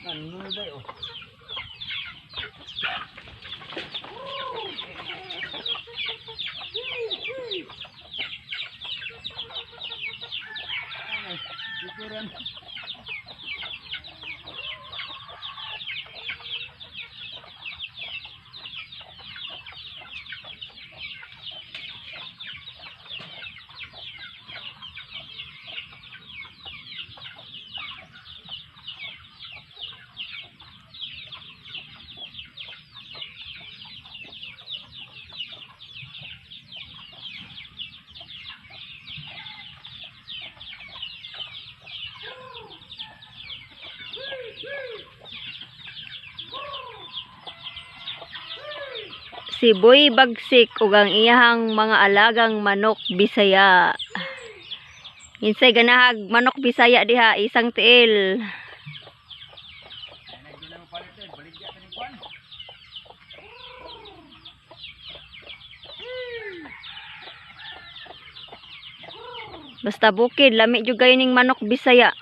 Ano na dayo? Likuran. Si Boy Bagsik ug ang iyahang mga alagang manok Bisaya. Insay ganahag manok Bisaya diha isang tiil. Basta bukid lami jud gay ning manok Bisaya.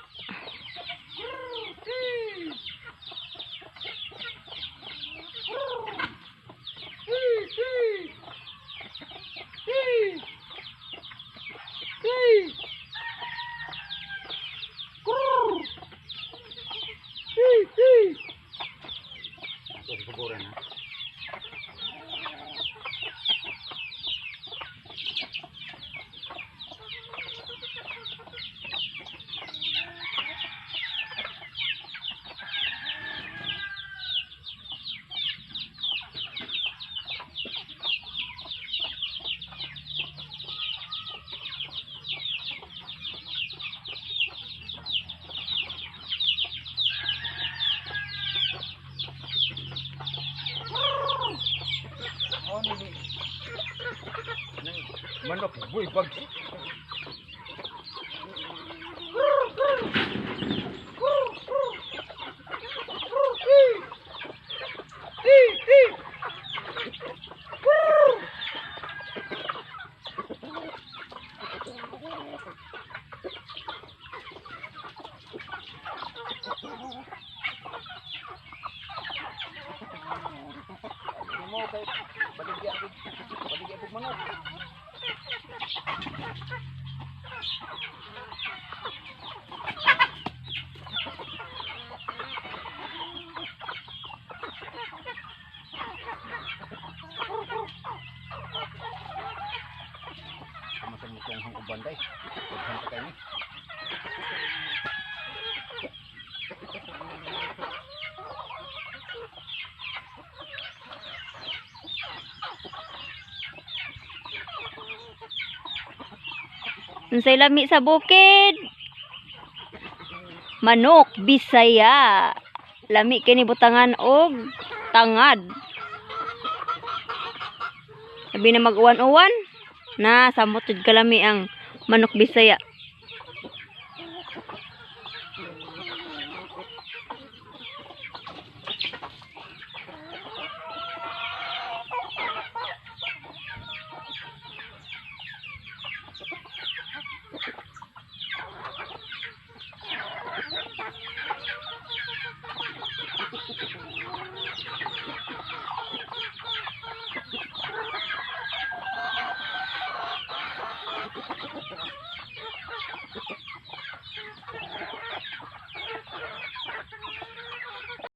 Manok Boy Bagsik. Baligya po manok. Kamu sa mutong banday. Paghan ka kayo. Unsay lami sa bukid? Manok Bisaya. Lami kini butangan og tangad. Sabi na mag-uwan-uwan na samot jud kalami ang manok Bisaya.